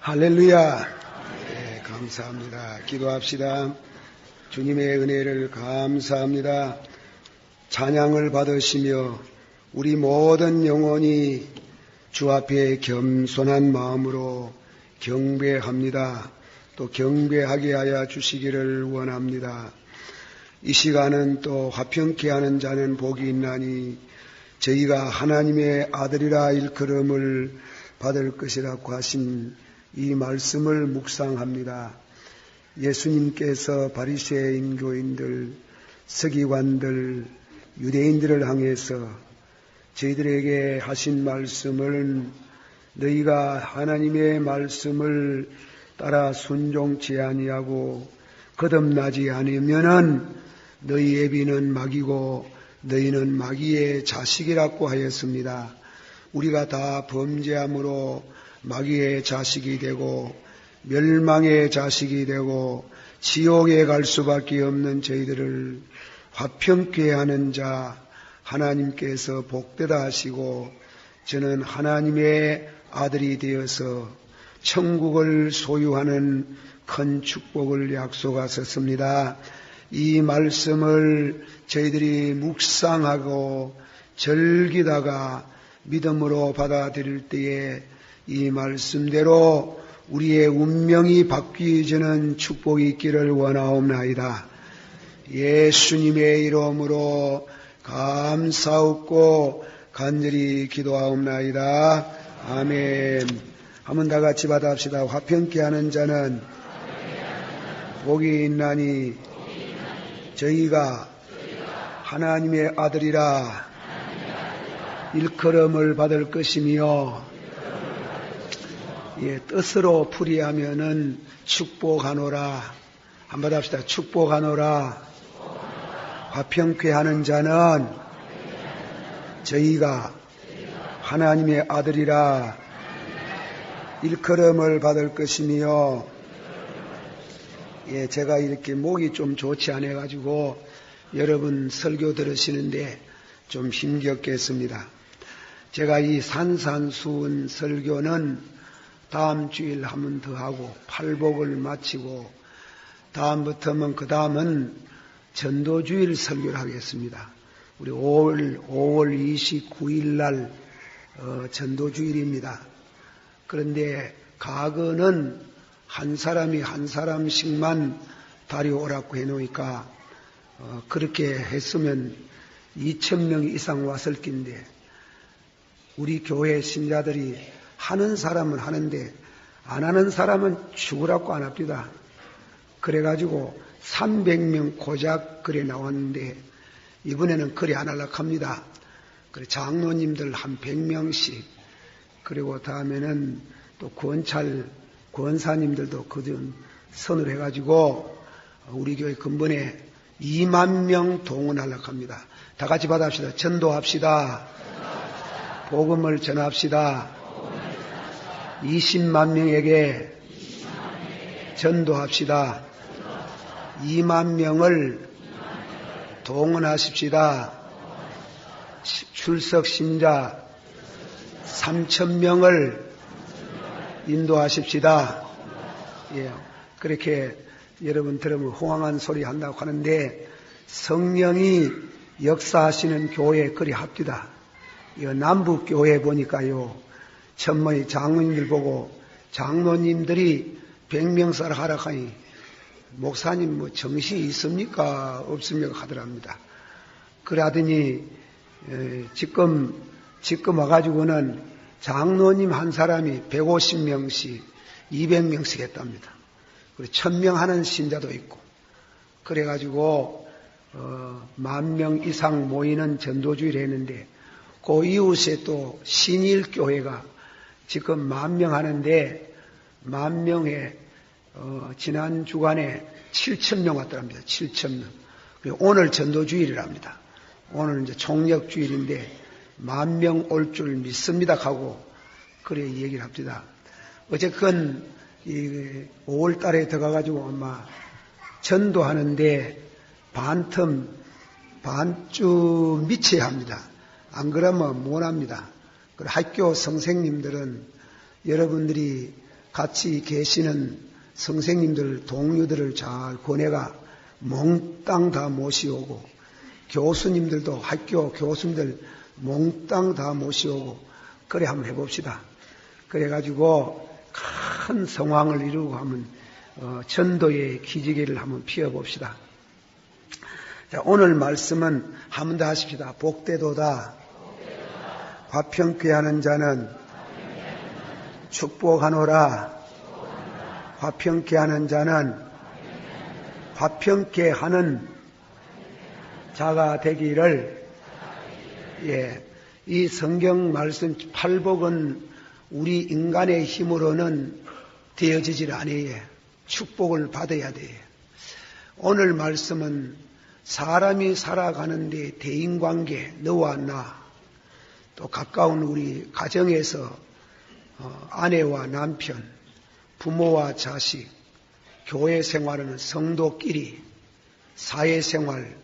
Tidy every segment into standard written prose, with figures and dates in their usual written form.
할렐루야. 네, 감사합니다. 기도합시다. 주님의 은혜를 감사합니다. 찬양을 받으시며 우리 모든 영혼이 주 앞에 겸손한 마음으로 경배합니다. 또 경배하게 하여 주시기를 원합니다. 이 시간은 또 화평케 하는 자는 복이 있나니 저희가 하나님의 아들이라 일컬음을 받을 것이라고 하신 이 말씀을 묵상합니다. 예수님께서 바리새인 교인들, 서기관들, 유대인들을 향해서 저희들에게 하신 말씀을 너희가 하나님의 말씀을 따라 순종치 아니하고 거듭나지 않으면은 너희의 비는 마귀고 너희는 마귀의 자식이라고 하였습니다. 우리가 다 범죄함으로 마귀의 자식이 되고 멸망의 자식이 되고 지옥에 갈 수밖에 없는 저희들을 화평케 하는 자 하나님께서 복되다 하시고 저는 하나님의 아들이 되어서 천국을 소유하는 큰 축복을 약속하셨습니다. 이 말씀을 저희들이 묵상하고 즐기다가 믿음으로 받아들일 때에 이 말씀대로 우리의 운명이 바뀌어지는 축복이 있기를 원하옵나이다. 예수님의 이름으로 감사하고 간절히 기도하옵나이다. 아멘. 한번 다 같이 받아합시다. 화평케 하는 자는 복이 있나니 저희가 하나님의 아들이라 일컬음을 받을 것이며 뜻으로 풀이하면은 축복하노라. 한번 합시다. 축복하노라. 화평케 하는 자는 저희가 하나님의 아들이라 일컬음을 받을 것이며 제가 이렇게 목이 좀 좋지 않아가지고 여러분 설교 들으시는데 좀 힘겹겠습니다. 제가 이 산산수훈 설교는 다음 주일 한 번 더 하고 팔복을 마치고 다음부터는 그 다음은 전도주일 설교를 하겠습니다. 우리 5월 29일 날 전도주일입니다. 그런데 과거는 한 사람이 한 사람씩만 다녀오라고 해놓으니까 그렇게 했으면 2,000명 이상 왔을 낀데 우리 교회 신자들이 하는 사람은 하는데 안 하는 사람은 죽으라고 안 합니다. 그래가지고 300명 고작 그래 나왔는데 이번에는 그래 안 하려고 합니다. 그래 장로님들 한 100명씩 그리고 다음에는 또 권사님들도 그전 선을 해가지고 우리 교회 근본에 2만 명 동원하려고 합니다. 다 같이 받아합시다. 전도합시다. 복음을 전합시다. 20만 명에게 전도합시다. 2만 명을 동원하십시다. 출석 신자 3,000명을 인도하십시다. 그렇게 여러분 들으면 호황한 소리 한다고 하는데 성령이 역사하시는 교회에 그리 합디다. 남북 교회 보니까요. 천만의 장로님들 보고 장로님들이 100명살 하라 하니 목사님 뭐 정신이 있습니까 없습니까 하더랍니다. 그러더니 지금 와가지고는 장로님 한 사람이 150명씩 200명씩 했답니다. 그리고 1,000명 하는 신자도 있고 그래가지고 10,000명 이상 모이는 전도주의를 했는데 그 이웃에 또 신일교회가 지금 10,000명 하는데 10,000명에 지난 주간에 7,000명 왔더랍니다. 7,000명. 그리고 오늘 전도주일이랍니다. 오늘 이제 총력주일인데 10,000명 올 줄 믿습니다 하고 그래 얘기를 합니다. 어쨌건 5월 달에 들어가가지고 아마 전도하는데 반주 미쳐야 합니다. 안 그러면 못합니다. 학교 선생님들은 여러분들이 같이 계시는 선생님들, 동료들을 잘 권해가 몽땅 다 모시오고, 교수님들도 학교 교수님들 몽땅 다 모시오고, 그래 한번 해봅시다. 그래가지고 큰 성황을 이루고 하면 전도의 기지개를 한번 피워봅시다. 자, 오늘 말씀은 한 번 더 하십시다. 복되도다. 화평케 하는 자는 축복하노라. 화평케 하는 자는 화평케 하는 자가 되기를. 예, 이 성경 말씀 팔복은 우리 인간의 힘으로는 되어지질 않아요. 축복을 받아야 돼요. 오늘 말씀은 사람이 살아가는데 대인관계, 너와 나, 또 가까운 우리 가정에서 아내와 남편, 부모와 자식, 교회 생활하는 성도끼리, 사회생활,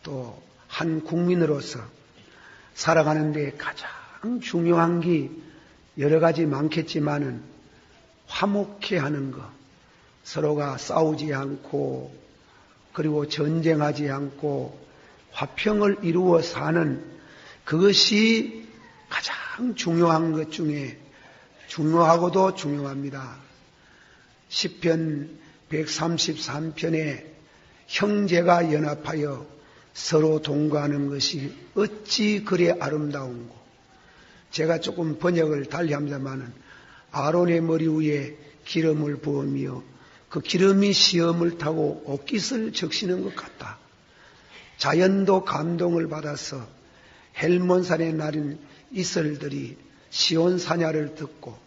또 한 국민으로서 살아가는데 가장 중요한 게 여러 가지 많겠지만은 화목해 하는 것, 서로가 싸우지 않고 그리고 전쟁하지 않고 화평을 이루어 사는 그것이 가장 중요한 것 중에 중요하고도 중요합니다. 시편 133편에 형제가 연합하여 서로 동거하는 것이 어찌 그리 아름다운고. 제가 조금 번역을 달리합니다마는 아론의 머리 위에 기름을 부으며 그 기름이 시험을 타고 옷깃을 적시는 것 같다. 자연도 감동을 받아서 헬몬산에 나린 이슬들이 시온 사냐를 듣고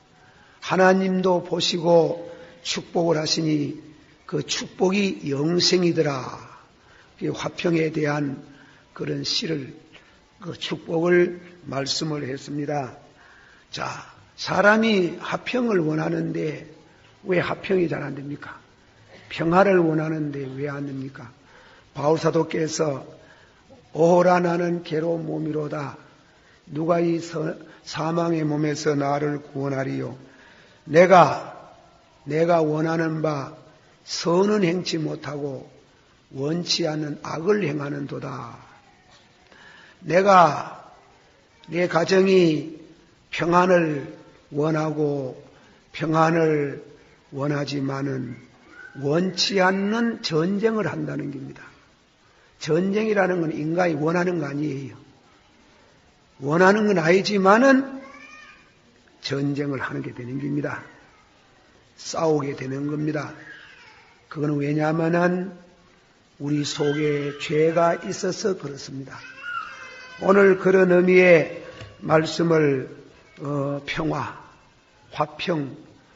하나님도 보시고 축복을 하시니 그 축복이 영생이더라. 화평에 대한 그런 시를, 그 축복을 말씀을 했습니다. 자, 사람이 화평을 원하는데 왜 화평이 잘 안 됩니까? 평화를 원하는데 왜 안 됩니까? 바울사도께서 오호라 나는 괴로운 몸이로다. 누가 이 사망의 몸에서 나를 구원하리요? 내가 원하는 바 선은 행치 못하고 원치 않는 악을 행하는도다. 내가 내 가정이 평안을 원하고 평안을 원하지만은 원치 않는 전쟁을 한다는 겁니다. 전쟁이라는 건 인간이 원하는 거 아니에요. 원하는 건 아니지만은 전쟁을 하는 게 되는 겁니다. 싸우게 되는 겁니다. 그건 왜냐하면은 우리 속에 죄가 있어서 그렇습니다. 오늘 그런 의미의 말씀을 평화,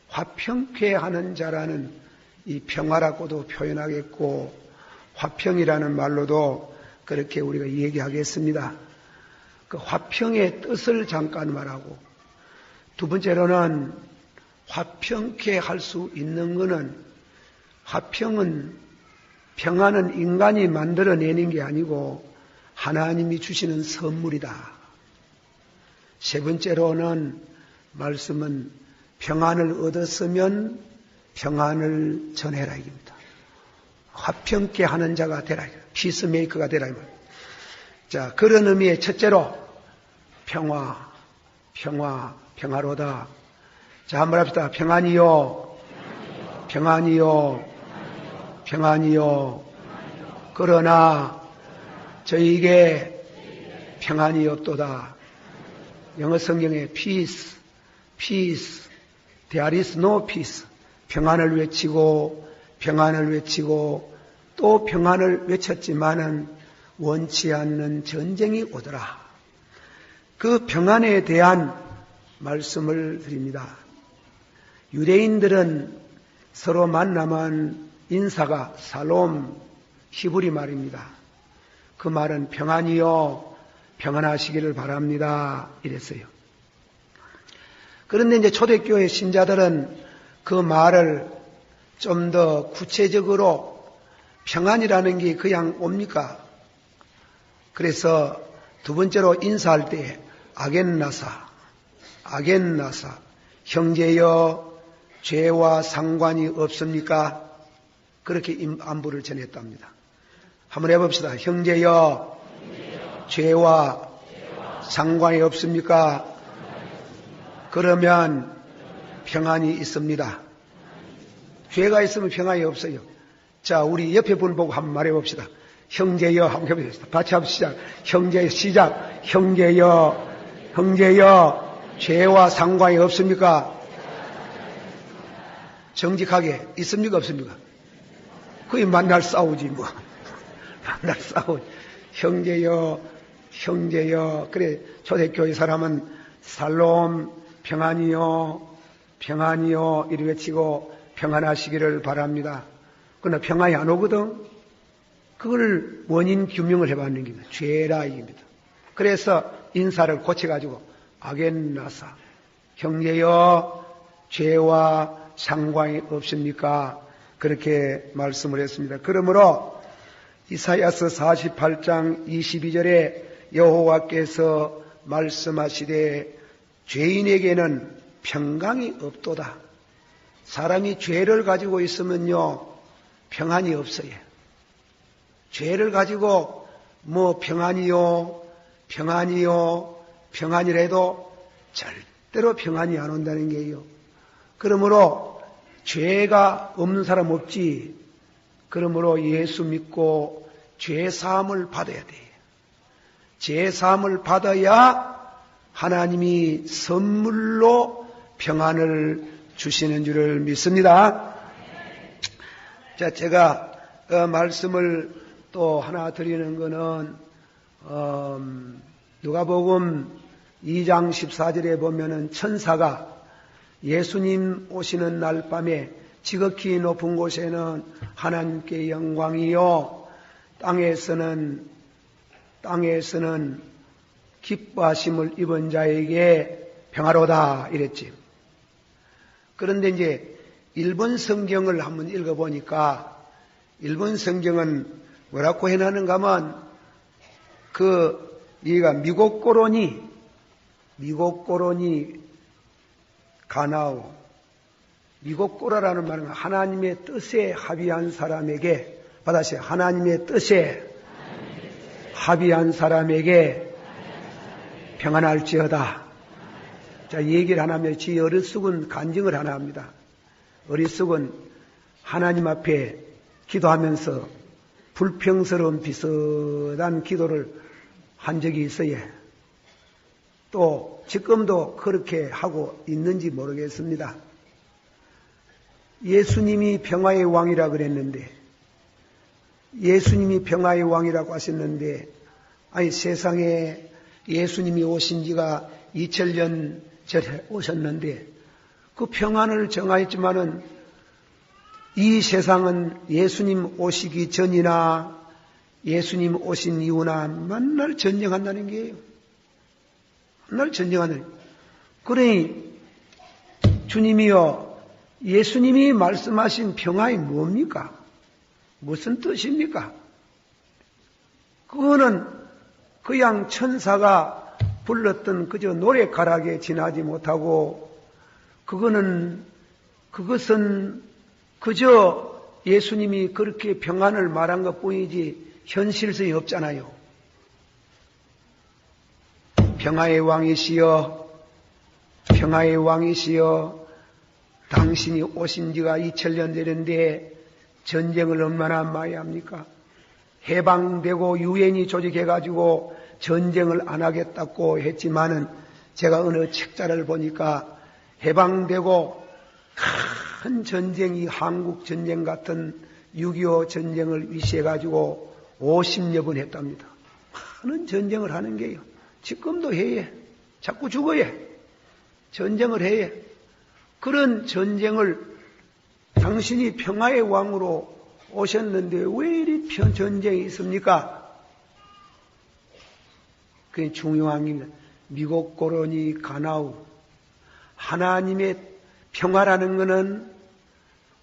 화평케 하는 자라는 이 평화라고도 표현하겠고 화평이라는 말로도 그렇게 우리가 얘기하겠습니다. 그 화평의 뜻을 잠깐 말하고 두 번째로는 화평케 할 수 있는 것은 평화는 인간이 만들어내는 게 아니고 하나님이 주시는 선물이다. 세 번째로는 말씀은 평안을 얻었으면 평안을 전해라 이겁니다. 화평케 하는 자가 되라. 피스메이커가 되라. 자, 그런 의미의 첫째로 평화로다. 자, 한번 합시다. 평안이요. 그러나 저희에게 평안이 없도다. 영어 성경에 peace, there is no peace. 평안을 외치고 또 평안을 외쳤지만은 원치 않는 전쟁이 오더라. 그 평안에 대한 말씀을 드립니다. 유대인들은 서로 만나면 인사가 살롬, 히브리 말입니다. 그 말은 평안이요, 평안하시기를 바랍니다. 이랬어요. 그런데 이제 초대교회 신자들은 그 말을 좀 더 구체적으로 평안이라는 게 그냥 옵니까? 그래서 두 번째로 인사할 때 아겐나사, 형제여, 죄와 상관이 없습니까? 그렇게 안부를 전했답니다. 한번 해봅시다. 형제여, 죄와 상관이 없습니까? 그러면 평안이 있습니다. 죄가 있으면 평안이 없어요. 자, 우리 옆에 분 보고 한번 말해봅시다. 형제여, 한번 해봅시다. 같이 합시다. 시작. 형제, 시작. 형제여, 죄와 상관이 없습니까? 정직하게 있습니까? 없습니까? 거의 만날 싸우지 뭐. 만날 싸우지. 형제여. 그래, 초대교회 사람은 살롬, 평안이요 이렇게 외치고 평안하시기를 바랍니다. 그러나 평안이 안 오거든. 그걸 원인 규명을 해봤는 겁니다. 죄라 이깁니다. 그래서 인사를 고쳐가지고 아겐나사, 형제여, 죄와 상관이 없습니까? 그렇게 말씀을 했습니다. 그러므로 이사야서 48장 22절에 여호와께서 말씀하시되 죄인에게는 평강이 없도다. 사람이 죄를 가지고 있으면요 평안이 없어요. 죄를 가지고 뭐 평안이래도 절대로 평안이 안 온다는 게요. 그러므로 죄가 없는 사람 없지. 그러므로 예수 믿고 죄 사함을 받아야 돼요. 죄 사함을 받아야 하나님이 선물로 평안을 주시는 줄을 믿습니다. 자, 제가 말씀을 또 하나 드리는 것은 누가복음 2장 14절에 보면은 천사가 예수님 오시는 날 밤에 지극히 높은 곳에는 하나님께 영광이요 땅에서는 기뻐하심을 입은 자에게 평화로다 이랬지. 그런데 이제 일본 성경을 한번 읽어보니까 일본 성경은 뭐라고 해놨는가 하면 이가 미고꼬로니 가나오. 미고꼬라라는 말은 하나님의 뜻에 합의한 사람에게 받아서 하나님의 뜻에 합의한 사람에게 평안할지어다. 자, 얘기를 하나 하면 지 어릿속은 간증을 하나 합니다. 어릿속은 하나님 앞에 기도하면서 불평스러운 비슷한 기도를 한 적이 있어요. 또 지금도 그렇게 하고 있는지 모르겠습니다. 예수님이 평화의 왕이라 그랬는데 예수님이 평화의 왕이라고 하셨는데 아니 세상에 예수님이 오신 지가 2000년 전에 오셨는데 그 평안을 정하였지만은 이 세상은 예수님 오시기 전이나 예수님 오신 이후나 맨날 전쟁한다는 게예요. 맨날 전쟁하는. 그러니 주님이요 예수님이 말씀하신 평안이 뭡니까? 무슨 뜻입니까? 그거는 그냥 천사가 불렀던 그저 노래가락에 지나지 못하고 그것은 그저 예수님이 그렇게 평안을 말한 것뿐이지 현실성이 없잖아요. 평화의 왕이시여 당신이 오신 지가 2000년 되는데 전쟁을 얼마나 많이 합니까? 해방되고 유엔이 조직해가지고 전쟁을 안 하겠다고 했지만은 제가 어느 책자를 보니까 해방되고 큰 전쟁이 한국 전쟁 같은 6.25 전쟁을 위시해가지고 50여 번 했답니다. 많은 전쟁을 하는 게요. 지금도 해야 자꾸 죽어야 전쟁을 해야 그런 전쟁을 당신이 평화의 왕으로 오셨는데 왜 이리 전쟁이 있습니까? 그게 중요한 게 미고꼬로니 가나우. 하나님의 평화라는 것은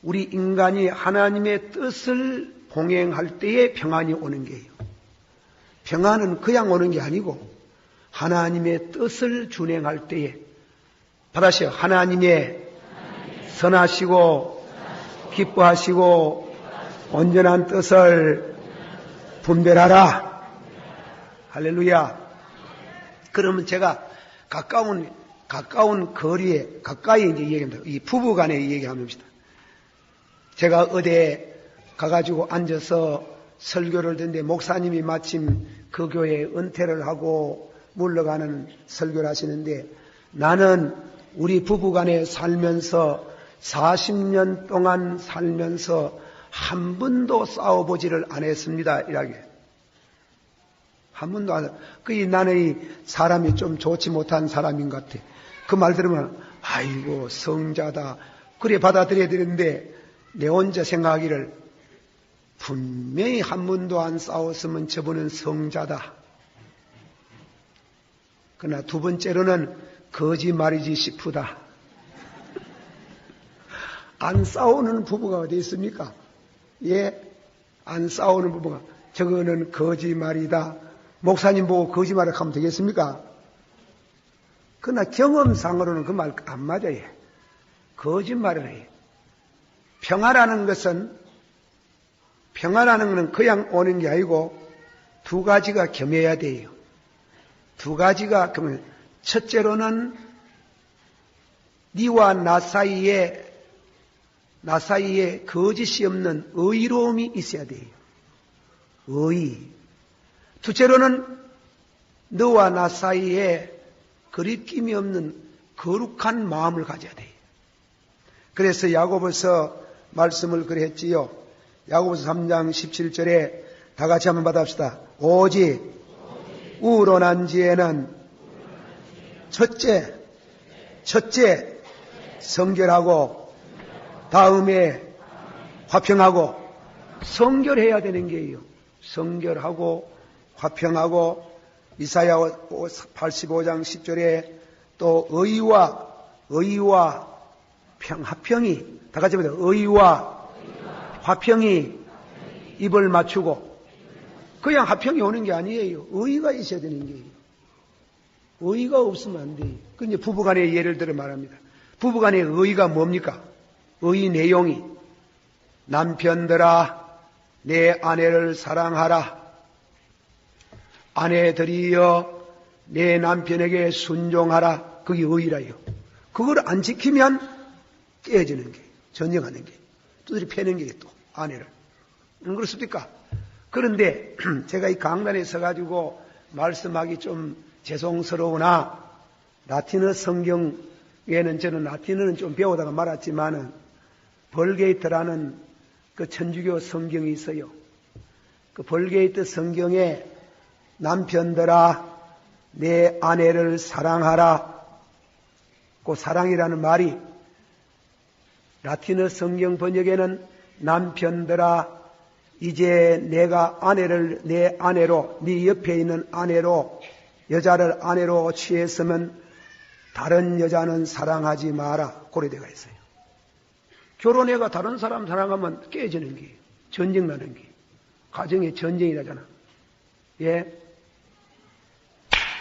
우리 인간이 하나님의 뜻을 봉행할 때에 평안이 오는 게예요. 평안은 그냥 오는 게 아니고 하나님의 뜻을 준행할 때에 받아서 하나님의 선하시고 기뻐하시고 온전한 뜻을 분별하라. 할렐루야. 그러면 제가 가까운 거리에, 가까이 이제 얘기합니다. 이 부부 간에 얘기합니다. 제가 어디에 가가지고 앉아서 설교를 듣는데 목사님이 마침 그 교회에 은퇴를 하고 물러가는 설교를 하시는데 나는 우리 부부 간에 살면서 40년 동안 살면서 한 번도 싸워보지를 안 했습니다. 이렇게. 한 번도 안, 나는 이 사람이 좀 좋지 못한 사람인 것 같아. 그 말 들으면, 아이고, 성자다. 그래 받아들여야 되는데, 내 혼자 생각하기를, 분명히 한 번도 안 싸웠으면 저분은 성자다. 그러나 두 번째로는 거짓말이지 싶다. 안 싸우는 부부가 어디 있습니까? 예? 안 싸우는 부부가, 저거는 거짓말이다. 목사님 보고 거짓말을 하면 되겠습니까? 그러나 경험상으로는 그 말 안 맞아요. 거짓말을 해요. 평화라는 것은 그냥 오는 게 아니고 두 가지가 겸해야 돼요. 두 가지가 겸해. 첫째로는 니와 나 사이에 거짓이 없는 의로움이 있어야 돼요. 의. 둘째로는 너와 나 사이에 거리낌이 없는 거룩한 마음을 가져야 돼요. 그래서 야고보서 말씀을 그랬지요. 야고보서 3장 17절에 다 같이 한번 받아봅시다. 오직 우론한 지에는 첫째 성결하고 다음에 화평하고 성결해야 되는 게예요. 성결하고 화평하고 이사야 85장 10절에 또 의와 화평이 다 같이 보세요. 의와 화평이 입을 맞추고 그냥 화평이 오는 게 아니에요. 의가 있어야 되는 게예요. 의가 없으면 안 돼요. 그 이제 부부간의 예를 들어 말합니다. 부부간의 의가 뭡니까? 의 내용이 남편들아 내 아내를 사랑하라. 아내들이여 내 남편에게 순종하라. 그게 의라요. 그걸 안 지키면 깨지는 게, 전쟁하는 게, 두드리 패는 게 또 아내를. 안 그렇습니까? 그런데 제가 이 강단에 서가지고 말씀하기 좀 죄송스러우나 라틴어 성경에는 저는 라틴어는 좀 배우다가 말았지만은 벌게이트라는 그 천주교 성경이 있어요. 그 벌게이트 성경에 남편들아 내 아내를 사랑하라. 그 사랑이라는 말이 라틴어 성경 번역에는 남편들아 이제 내가 내 아내로 네 옆에 있는 아내로 여자를 아내로 취했으면 다른 여자는 사랑하지 마라. 고려되어 있어요. 결혼해가 다른 사람 사랑하면 깨지는 게 전쟁 나는 게 가정에 전쟁이 나잖아. 예.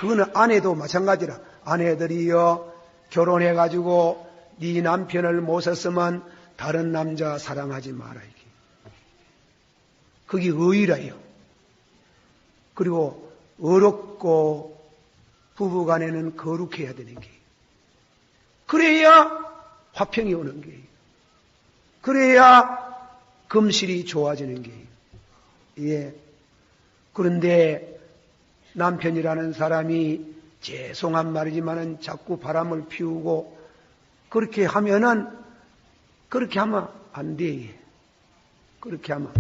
그거는 아내도 마찬가지라. 아내들이여 결혼해가지고 네 남편을 모셨으면 다른 남자 사랑하지 마라. 이게. 그게 의라요. 그리고 어렵고 부부간에는 거룩해야 되는 게. 그래야 화평이 오는 게. 그래야 금실이 좋아지는 게. 예. 그런데 남편이라는 사람이 죄송한 말이지만은 자꾸 바람을 피우고 그렇게 하면 안 돼. 그렇게 하면.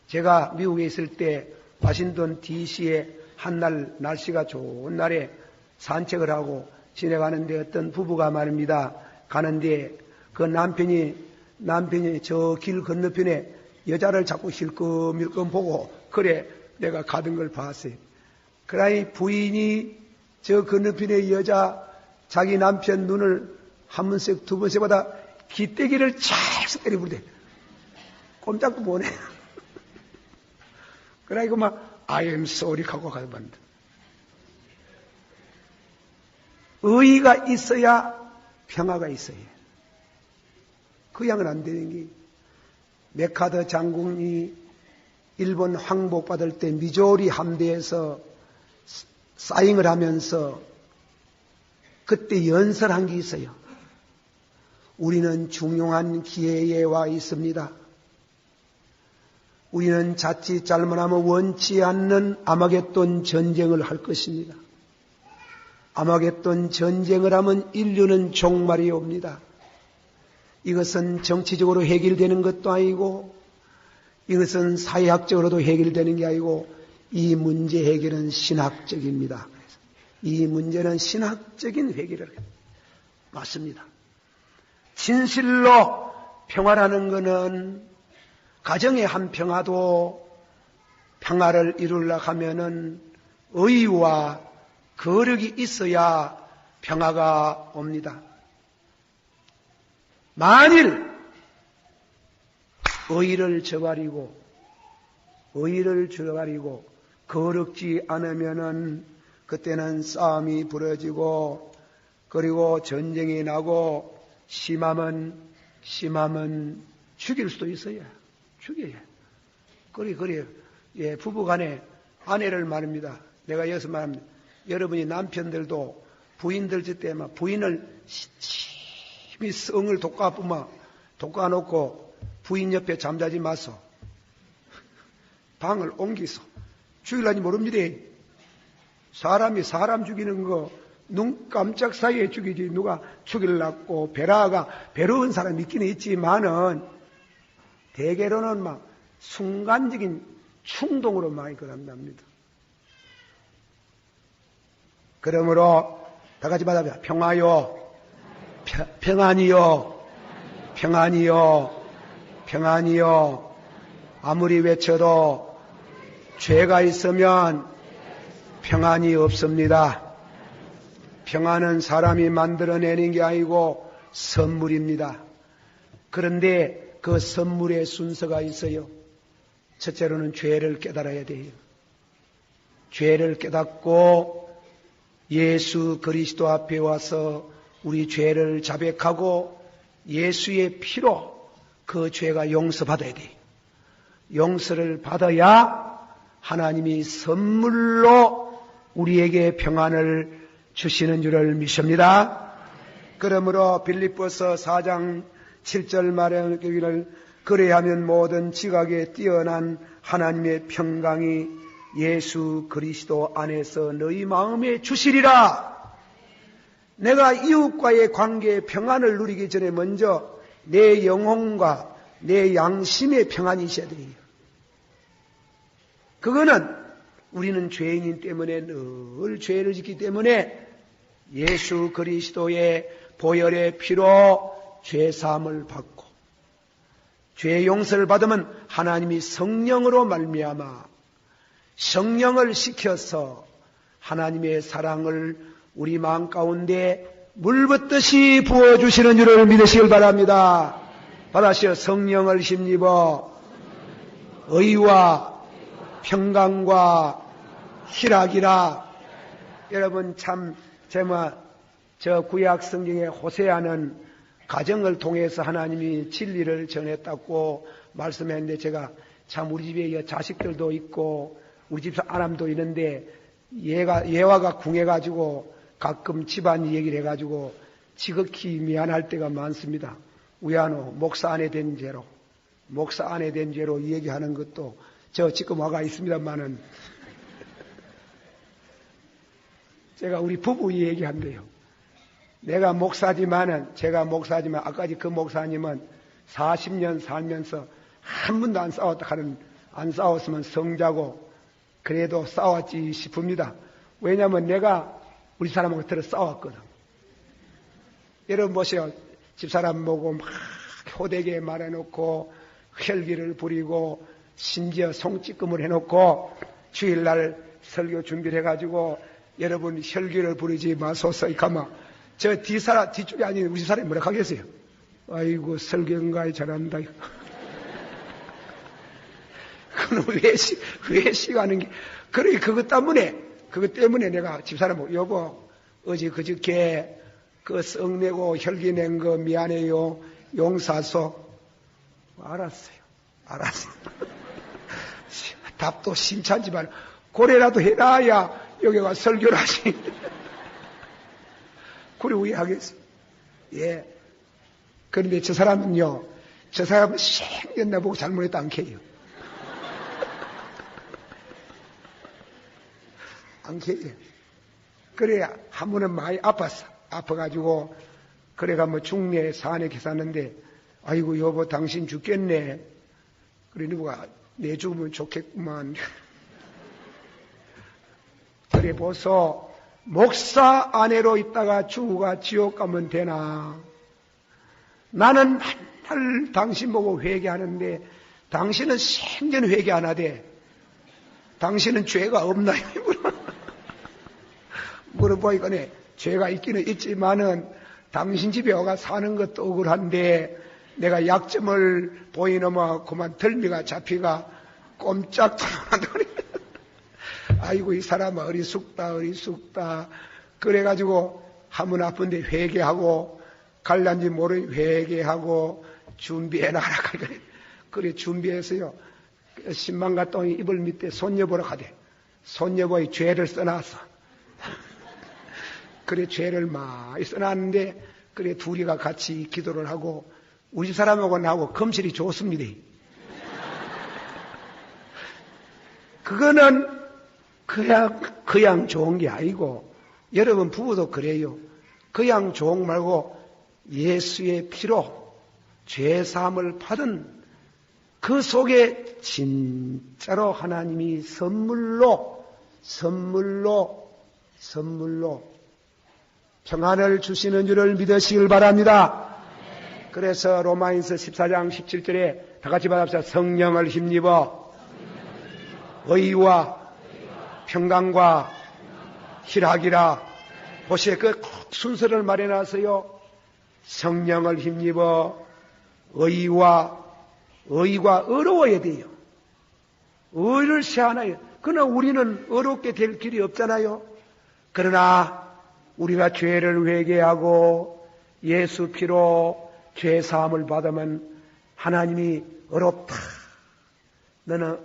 제가 미국에 있을 때 워싱턴 DC에 한날 날씨가 좋은 날에 산책을 하고 지나가는데 어떤 부부가 말입니다. 가는데 그 남편이 저 길 건너편에 여자를 자꾸 힐끔힐끔 보고 그래 내가 가던 걸 봤어요. 그러니 부인이 저 건너편의 여자 자기 남편 눈을 한 번씩 두 번씩 보다 기대기를 계속 때려부르대. 꼼짝도 못해. 그러니까 막 I am sorry 하고 가봤는데 의의가 있어야 평화가 있어요. 그 양은 안 되는 게 메카더 장군이 일본 항복받을 때 미조리 함대에서 사잉을 하면서 그때 연설한 게 있어요. 우리는 중요한 기회에 와 있습니다. 우리는 자칫 잘못하면 원치 않는 아마겟돈 전쟁을 할 것입니다. 아마겟돈 전쟁을 하면 인류는 종말이 옵니다. 이것은 정치적으로 해결되는 것도 아니고 이것은 사회학적으로도 해결되는 게 아니고 이 문제 해결은 신학적입니다. 이 문제는 신학적인 해결을 맞습니다. 진실로 평화라는 것은 가정의 한 평화도 평화를 이루려고 하면은 의와 거룩이 있어야 평화가 옵니다. 만일 의를 저버리고 거룩지 않으면은 그때는 싸움이 벌어지고 그리고 전쟁이 나고 심하면 죽일 수도 있어요. 죽여요. 그래. 예, 부부간에 아내를 말합니다. 내가 여기서 말합니다. 여러분이 남편들도 부인들 때 막 부인을 심히 성을 돋궈놓고 부인 옆에 잠자지 마소. 방을 옮기소. 죽일라니 모릅니다. 사람이 사람 죽이는 거 눈 깜짝 사이에 죽이지 누가 죽이려고 배로운 사람이 있긴 있지만은 대개로는 막 순간적인 충동으로 많이 그런답니다. 그러므로 다 같이 받아보자. 평화요, 평안이요. 아무리 외쳐도 죄가 있으면 평안이 없습니다. 평안은 사람이 만들어내는 게 아니고 선물입니다. 그런데 그 선물의 순서가 있어요. 첫째로는 죄를 깨달아야 돼요. 죄를 깨닫고 예수 그리스도 앞에 와서 우리 죄를 자백하고 예수의 피로 그 죄가 용서받아야 돼요. 용서를 받아야 하나님이 선물로 우리에게 평안을 주시는 줄을 믿습니다. 그러므로 빌립보서 4장 7절 말하기를 그래야면 모든 지각에 뛰어난 하나님의 평강이 예수 그리스도 안에서 너희 마음에 주시리라. 내가 이웃과의 관계에 평안을 누리기 전에 먼저 내 영혼과 내 양심의 평안이 있어야 돼요. 그거는 우리는 죄인인 때문에 늘 죄를 짓기 때문에 예수 그리스도의 보혈의 피로 죄사함을 받고 죄 용서를 받으면 하나님이 성령으로 말미암아 성령을 시켜서 하나님의 사랑을 우리 마음 가운데 물붓듯이 부어주시는 줄을 믿으시길 바랍니다. 받아시어 성령을 힘입어 의와 평강과 희락이라. 여러분 참 저 구약 성경의 호세아는 가정을 통해서 하나님이 진리를 전했다고 말씀했는데 제가 참 우리 집에 자식들도 있고 우리 집 아람도 있는데 예화가 궁해가지고 가끔 집안 얘기를 해가지고 지극히 미안할 때가 많습니다. 우야노 목사 안에 된 죄로 이 얘기하는 것도 저 지금 와가 있습니다만은 제가 우리 부부 얘기한대요. 제가 목사지만 아까 그 목사님은 40년 살면서 한 번도 안 싸웠으면 성자고 그래도 싸웠지 싶습니다. 왜냐하면 내가 우리 사람하고 들어 싸웠거든. 여러분 보세요. 집사람 보고 막 호되게 말해놓고 혈기를 부리고 심지어 송찌끔을 해놓고 주일날 설교 준비를 해가지고 여러분 혈기를 부리지 마소서 이카마 저 뒤쪽에 아닌 우리 사람이 뭐라 하겠어요? 아이고 설교인가에 잘한다. 그건 왜 시가는 게 그래 그것 때문에 내가 집사람 여보 어제 그저께 그 썩내고 혈기 낸 거 미안해요. 용사소. 알았어요. 답도 심찮지만 고래라도 해놔야 여기가 설교를 하시. 그래 왜 하겠어? 예. 그런데 저 사람은 생전 나보고 잘못했다 않게요. 않게요. 그래야 한 번은 많이 아파가지고 그래가 중내 산에 계셨는데 아이고 여보 당신 죽겠네. 그래 누가 내 죽으면 좋겠구만. 그래 보소 목사 아내로 있다가 죽어가 지옥 가면 되나. 나는 맨날 당신 보고 회개하는데 당신은 생전 회개 안 하대. 당신은 죄가 없나요? 물어보니까 죄가 있기는 있지만은 당신 집에 와가 사는 것도 억울한데 내가 약점을 보이노마 그만 덜미가 잡히가 꼼짝도 안 하더니 아이고 이 사람 어리숙다. 그래가지고 한번 아픈데 회개하고 갈란지 모르니 회개하고 준비해놔라. 그래 준비해서요 10만 가똥이 이불 밑에 손녀보러 가대. 손녀보이 죄를 써놨어. 그래 죄를 많이 써놨는데 그래 둘이가 같이 기도를 하고 우리 사람하고 나하고 검실이 좋습니다. 그거는 그냥 좋은 게 아니고 여러분 부부도 그래요. 그냥 좋은 말고 예수의 피로 죄사함을 받은 그 속에 진짜로 하나님이 선물로 평안을 주시는 줄을 믿으시길 바랍니다. 그래서 로마인서 14장 17절에 다 같이 받읍시다. 성령을 힘입어 의와 평강과 희락이라. 보시에 그 순서를 말해놨어요. 성령을 힘입어 의가 어려워야 돼요. 의를 세하나요. 그러나 우리는 어렵게 될 길이 없잖아요. 그러나 우리가 죄를 회개하고 예수 피로 죄 사함을 받으면 하나님이 어렵다. 너는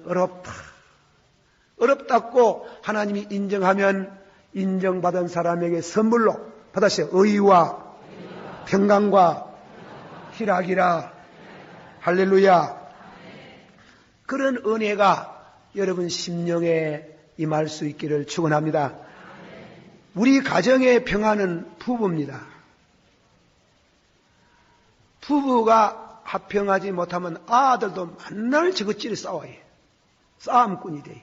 어렵다고 하나님이 인정하면 인정받은 사람에게 선물로 받으세요. 의와 평강과 희락이라. 할렐루야. 그런 은혜가 여러분 심령에 임할 수 있기를 축원합니다. 우리 가정의 평안은 부부입니다. 부부가 합평하지 못하면 아들도 맨날 저것끼리 싸워요. 싸움꾼이 돼요.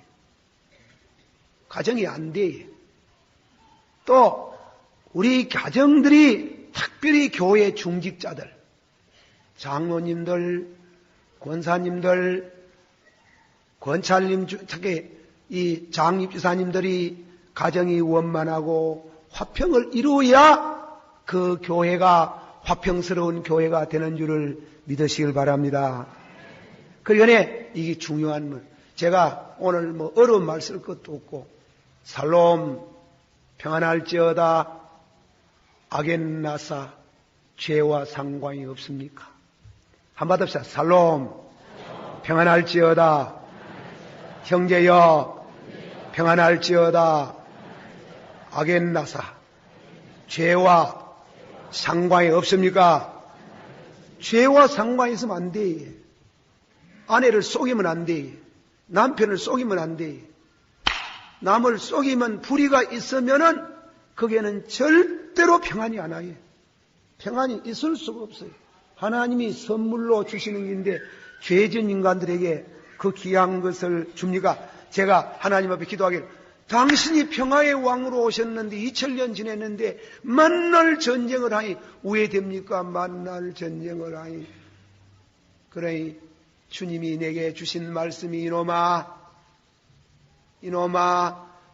가정이 안 돼요. 또 우리 가정들이 특별히 교회 중직자들, 장로님들, 권사님들, 권찰님, 특히 이 장립지사님들이 가정이 원만하고 화평을 이루어야 그 교회가 화평스러운 교회가 되는 줄을 믿으시길 바랍니다. 그러니 이게 중요한 말. 제가 오늘 어려운 말 쓸 것도 없고 살롬 평안할지어다 아겐나사 죄와 상관이 없습니까? 한번 합시다. 살롬 평안할지어다 형제여 평안할지어다 아겐나사 죄와 상관이 없습니까? 죄와 상관이 있으면 안 돼. 아내를 속이면 안 돼. 남편을 속이면 안 돼. 남을 속이면 불의가 있으면은 거기에는 절대로 평안이 안 와요. 평안이 있을 수가 없어요. 하나님이 선물로 주시는 일인데 죄진 인간들에게 그 귀한 것을 줍니까? 제가 하나님 앞에 기도하기를 당신이 평화의 왕으로 오셨는데 2000년 지냈는데 만날 전쟁을 하니 왜 됩니까? 만날 전쟁을 하니. 그러니 주님이 내게 주신 말씀이 이놈아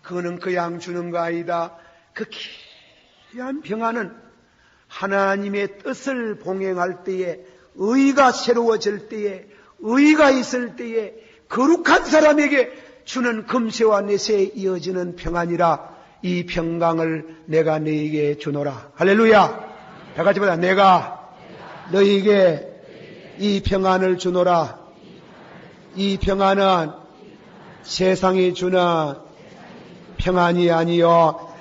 그거는 그냥 주는 거 아니다. 그 귀한 평안은 하나님의 뜻을 봉행할 때에 의가 새로워질 때에 의가 있을 때에 거룩한 사람에게 주는 금세와 내세에 이어지는 평안이라. 이 평강을 내가 너에게 주노라. 할렐루야. 다 같이 보자. 내가 너희에게 이 평안을 주노라. 이 평안은 세상이 주는 평안이 아니요.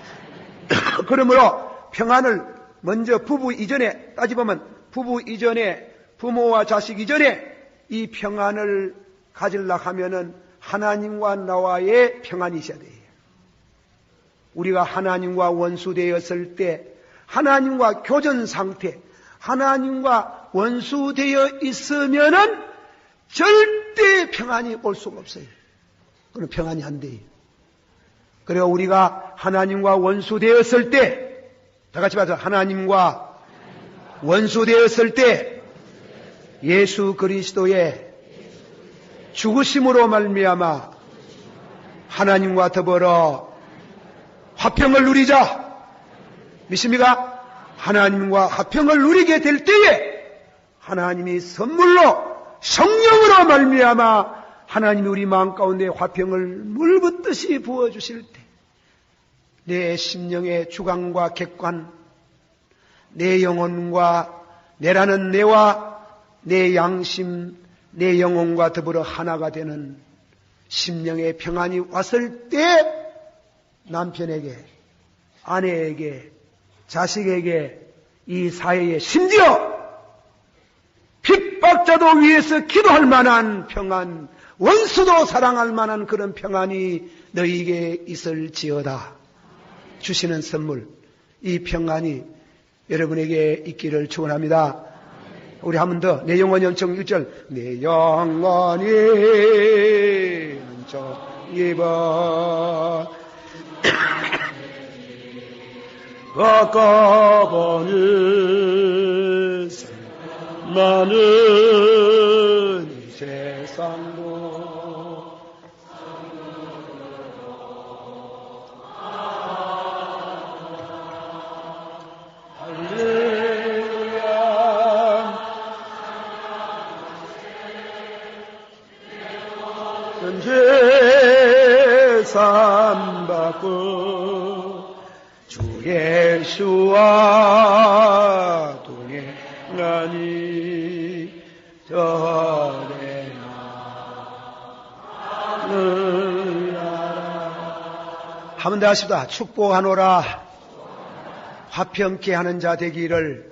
그러므로 평안을 먼저 부부 이전에 따지보면 부부 이전에 부모와 자식 이전에 이 평안을 가지려고 하면은 하나님과 나와의 평안이 있어야 돼요. 우리가 하나님과 원수되었을 때 하나님과 교전 상태, 하나님과 원수되어 있으면은 절대 평안이 올 수가 없어요. 그건 평안이 안 돼요. 그래서 우리가 하나님과 원수되었을 때, 다 같이 봐서 하나님과 원수되었을 때 예수 그리스도의 죽으심으로 말미암아 하나님과 더불어 화평을 누리자. 믿습니까? 하나님과 화평을 누리게 될 때에 하나님이 선물로 성령으로 말미암아 하나님이 우리 마음 가운데 화평을 물붓듯이 부어주실 때 내 심령의 주관과 객관, 내 영혼과 내라는 내와 내 양심, 내 영혼과 더불어 하나가 되는 심령의 평안이 왔을 때 남편에게, 아내에게, 자식에게, 이 사회에 심지어 핍박자도 위해서 기도할 만한 평안, 원수도 사랑할 만한 그런 평안이 너희에게 있을지어다. 주시는 선물, 이 평안이 여러분에게 있기를 축원합니다. 우리 한 번 더, 내 영혼이 엄청 1절, 내 영혼이 엄청 입어 바꿔보는 많은 이 세상도 죄산 받고 주 예수와 동행하니 전에나 한 번 더 하십시다. 축복하노라. 화평케 하는 자 되기를.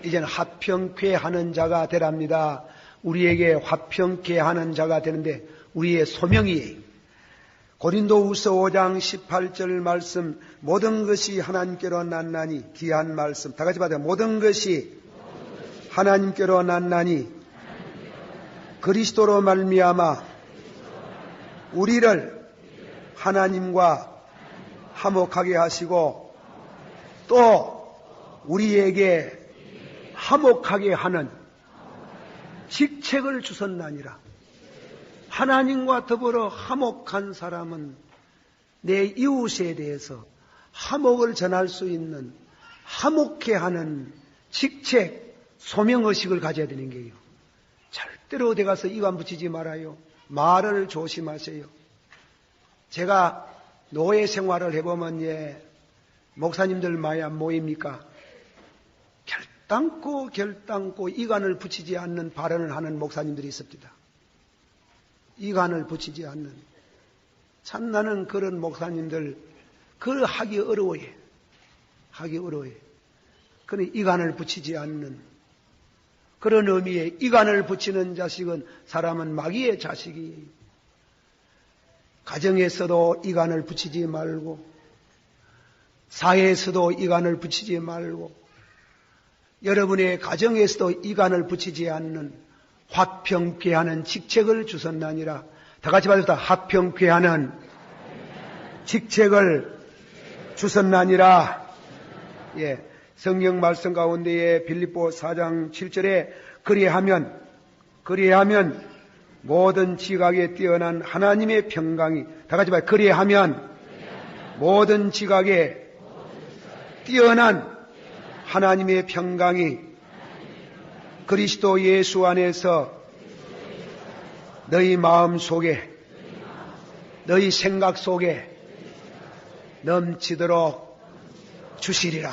이제는 화평케 하는 자가 되랍니다. 우리에게 화평케 하는 자가 되는데 우리의 소명이 고린도후서 5장 18절 말씀, 모든 것이 하나님께로 났나니, 귀한 말씀 다 같이 받아요. 모든 것이 하나님께로 났나니 그리스도로 말미암아 우리를 하나님과 화목하게 하시고 또 우리에게 화목하게 하는 직책을 주셨나니라. 하나님과 더불어 화목한 사람은 내 이웃에 대해서 화목을 전할 수 있는 화목케 하는 직책, 소명의식을 가져야 되는 거예요. 절대로 어디 가서 이관 붙이지 말아요. 말을 조심하세요. 제가 노예 생활을 해보면 목사님들 많이 안 모입니까? 결단코 이관을 붙이지 않는 발언을 하는 목사님들이 있습니다. 이관을 붙이지 않는. 참 나는 그런 목사님들 하기 어려워요. 하기 어려워요. 그는 이관을 붙이지 않는 그런 의미의 이관을 붙이는 자식은 사람은 마귀의 자식이. 가정에서도 이관을 붙이지 말고 사회에서도 이관을 붙이지 말고 여러분의 가정에서도 이관을 붙이지 않는 화평케 하는 직책을 주셨나니라. 다 같이 받았다. 화평케 하는 직책을 주셨나니라. 성경 말씀 가운데에 빌립보 4장 7절에 그리하면 모든 지각에 뛰어난 하나님의 평강이, 다 같이 봐요. 그리하면 모든 지각에 뛰어난 하나님의 평강이 그리스도 예수 안에서 너희 마음 속에, 너희 생각 속에 넘치도록 주시리라.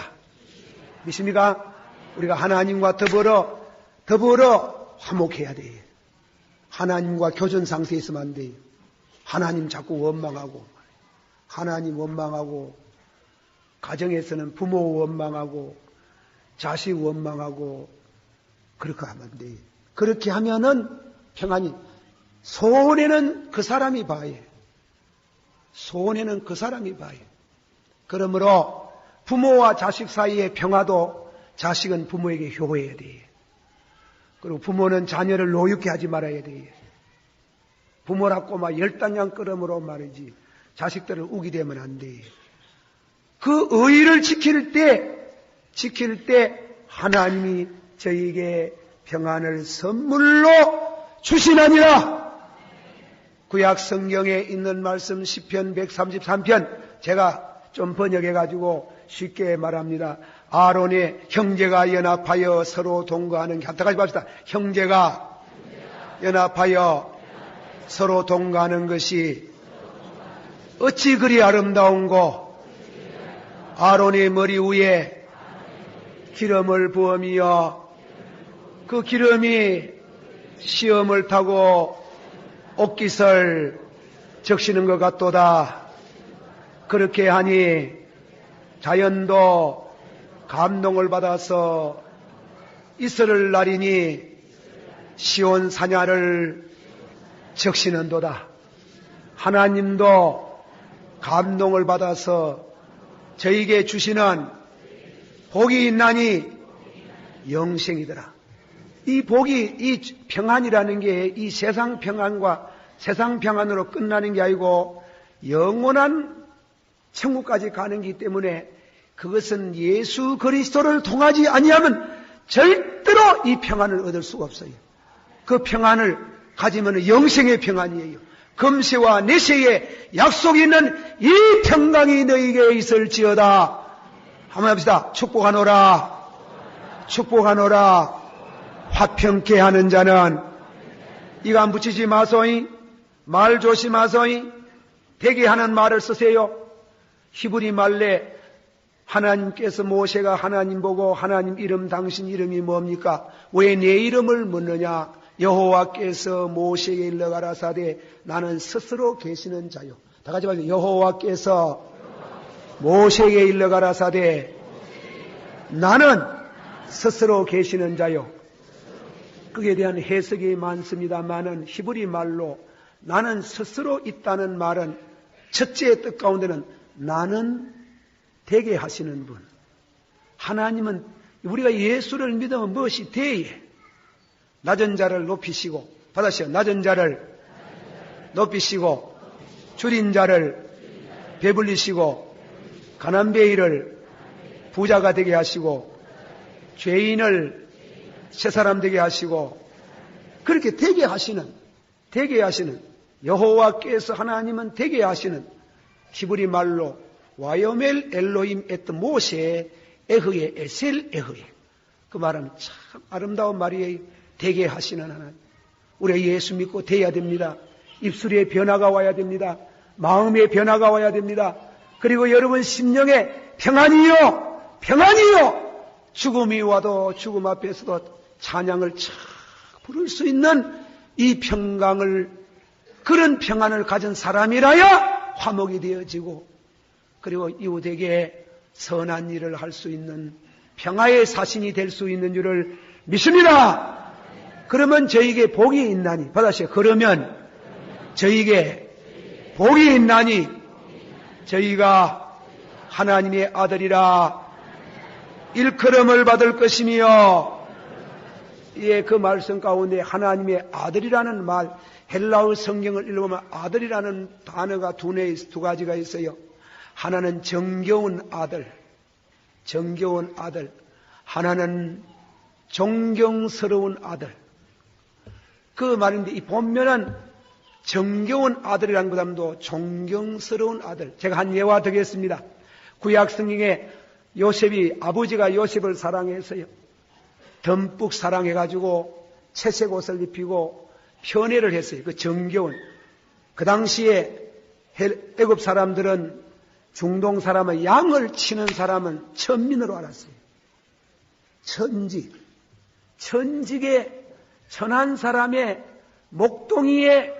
믿습니까? 우리가 하나님과 더불어 화목해야 돼요. 하나님과 교전 상태에 있으면 안 돼요. 하나님 자꾸 원망하고, 하나님 원망하고, 가정에서는 부모 원망하고, 자식 원망하고, 그렇게 하면 안 돼요. 그렇게 하면은 평안이, 손해는 그 사람이 봐요. 손해는 그 사람이 봐요. 그러므로 부모와 자식 사이의 평화도 자식은 부모에게 효해야 돼요. 그리고 부모는 자녀를 노엽게 하지 말아야 돼요. 부모라고 막 열단양 끓음으로 말이지 자식들을 우기대면 안 돼요. 그 의의를 지킬 때 하나님이 저에게 평안을 선물로 주시나니라. 구약 성경에 있는 말씀 시편 133편 제가 좀 번역해가지고 쉽게 말합니다. 아론의 형제가 연합하여 서로 동거하는 게 한타까지 봅시다. 형제가 연합하여 서로 동거하는 것이 어찌 그리 아름다운고. 아론의 머리 위에 기름을 부으며 그 기름이 시험을 타고 옥깃을 적시는 것 같도다. 그렇게 하니 자연도 감동을 받아서 이슬을 나리니 시온 사냐를 적시는도다. 하나님도 감동을 받아서 저에게 주시는 복이 있나니 영생이더라. 이 복이, 이 평안이라는 게 이 세상 평안과 세상 평안으로 끝나는 게 아니고 영원한 천국까지 가는 기 때문에 그것은 예수 그리스도를 통하지 아니하면 절대로 이 평안을 얻을 수가 없어요. 그 평안을 가지면 영생의 평안이에요. 금세와 내세에 약속이 있는 이 평강이 너희에게 있을지어다. 한번 합시다. 축복하노라. 축복하노라. 화평케 하는 자는 이가 안 붙이지 마소이. 말 조심하소이. 되게 하는 말을 쓰세요. 히브리 말래 하나님께서 모세가 하나님 보고 하나님 이름 당신 이름이 뭡니까? 왜 내 이름을 묻느냐? 여호와께서 모세에게 일러 가라사대 나는 스스로 계시는 자요. 다 같이 말해요. 여호와께서 모세에게 일러 가라사대 나는 스스로 계시는 자요. 그에 대한 해석이 많습니다만은 히브리 말로 나는 스스로 있다는 말은 첫째 뜻 가운데는 나는 되게 하시는 분. 하나님은 우리가 예수를 믿으면 무엇이 되에? 낮은 자를 높이시고, 받으시오. 낮은 자를 높이시고, 줄인 자를 배불리시고, 가난뱅이를 부자가 되게 하시고, 죄인을 새사람 되게 하시고, 그렇게 되게 하시는 여호와께서 하나님은 되게 하시는 히브리 말로 와요멜 엘로임 에트 모세 에흐에 에셀 에흐에. 그 말은 참 아름다운 말이에요. 되게 하시는 하나님. 우리가 예수 믿고 돼야 됩니다. 입술에 변화가 와야 됩니다. 마음에 변화가 와야 됩니다. 그리고 여러분 심령에 평안이요 죽음이 와도 죽음 앞에서도 찬양을 착 부를 수 있는 이 그런 평안을 가진 사람이라야 화목이 되어지고, 그리고 이웃에게 선한 일을 할 수 있는 평화의 사신이 될 수 있는 줄을 믿습니다. 그러면 저에게 복이 있나니, 받으세요. 그러면 저에게 복이 있나니 저희가 하나님의 아들이라 일컬음을 받을 것이며, 예, 그 말씀 가운데 하나님의 아들이라는 말, 헬라어 성경을 읽어보면 아들이라는 단어가 두 가지가 있어요. 하나는 정겨운 아들. 하나는 존경스러운 아들. 그 말인데 이 본면은 정겨운 아들이라는 것보다도 존경스러운 아들. 제가 한 예화 드리겠습니다. 구약 성경에 요셉이, 아버지가 요셉을 사랑했어요. 듬뿍 사랑해가지고 채색 옷을 입히고 편애를 했어요. 그 정겨운. 그 당시에 애굽 사람들은 중동 사람의 양을 치는 사람은 천민으로 알았어요. 천직의 천한 사람의 목동이의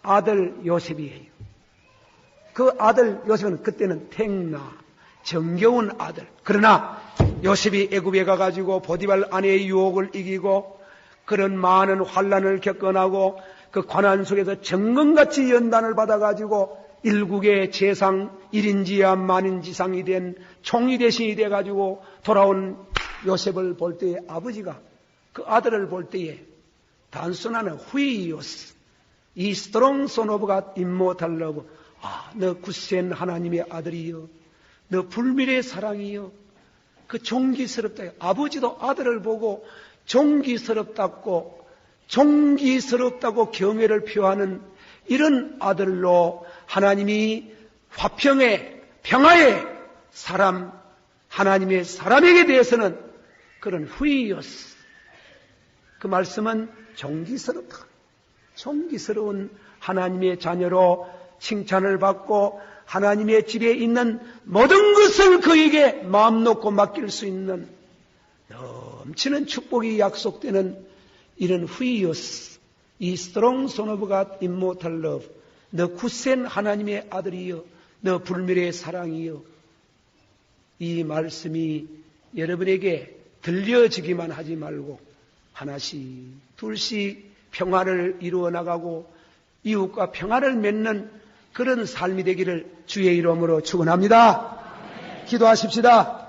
아들 요셉이에요. 그 아들 요셉은 그때는 택나 정겨운 아들. 그러나 요셉이 애굽에 가가지고 보디발 아내의 유혹을 이기고 그런 많은 환난을 겪어나고 그 관한 속에서 정금같이 연단을 받아가지고 일국의 재상 1인지야 만인지상이 된 총리 대신이 돼가지고 돌아온 요셉을 볼 때에 아버지가 그 아들을 볼 때에 단순한 후이오스 이 strong son of God, immortal love. 너 굳센 하나님의 아들이여, 너 불멸의 사랑이여, 그 존귀스럽다. 아버지도 아들을 보고 존귀스럽다고 경애를 표하는 이런 아들로 하나님이 화평의 평화의 사람, 하나님의 사람에게 대해서는 그런 후이오스, 그 말씀은 존귀스럽다. 존귀스러운 하나님의 자녀로 칭찬을 받고 하나님의 집에 있는 모든 것을 그에게 마음 놓고 맡길 수 있는 넘치는 축복이 약속되는 이런 후이오스, 이 strong son of God, immortal love. 너 굳센 하나님의 아들이여, 너 불멸의 사랑이여. 이 말씀이 여러분에게 들려지기만 하지 말고 하나씩 둘씩 평화를 이루어 나가고 이웃과 평화를 맺는 그런 삶이 되기를 주의 이름으로 축원합니다. 기도하십시다.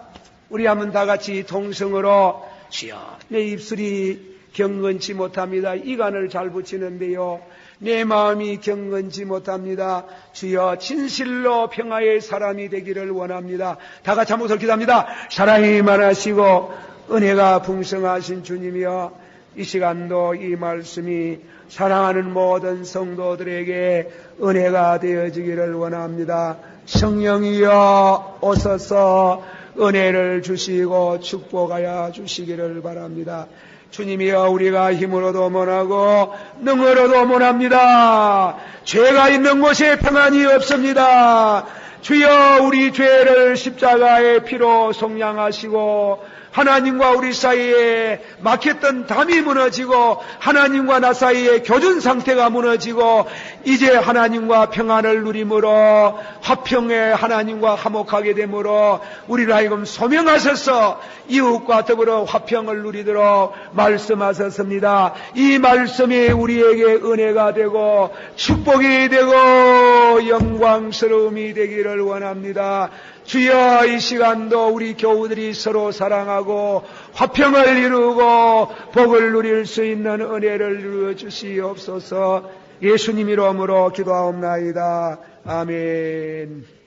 우리 한번 다 같이 동성으로 주여, 내 입술이 경건치 못합니다. 이간을 잘 붙이는데요, 내 마음이 경건치 못합니다. 주여, 진실로 평화의 사람이 되기를 원합니다. 다 같이 한 목소리 기도합니다. 사랑이 많으시고 은혜가 풍성하신 주님이여, 이 시간도 이 말씀이 사랑하는 모든 성도들에게 은혜가 되어지기를 원합니다. 성령이여 오소서 은혜를 주시고 축복하여 주시기를 바랍니다. 주님이여, 우리가 힘으로도 못하고 능으로도 못합니다. 죄가 있는 곳에 평안이 없습니다. 주여, 우리 죄를 십자가의 피로 속량하시고 하나님과 우리 사이에 막혔던 담이 무너지고 하나님과 나 사이에 교전 상태가 무너지고 이제 하나님과 평안을 누림으로 화평의 하나님과 화목하게 되므로 우리를 하여금 소명하셔서 이웃과 더불어 화평을 누리도록 말씀하셨습니다. 이 말씀이 우리에게 은혜가 되고 축복이 되고 영광스러움이 되기를 원합니다. 주여, 이 시간도 우리 교우들이 서로 사랑하고 화평을 이루고 복을 누릴 수 있는 은혜를 이루어 주시옵소서. 예수님 이름으로 기도하옵나이다. 아멘.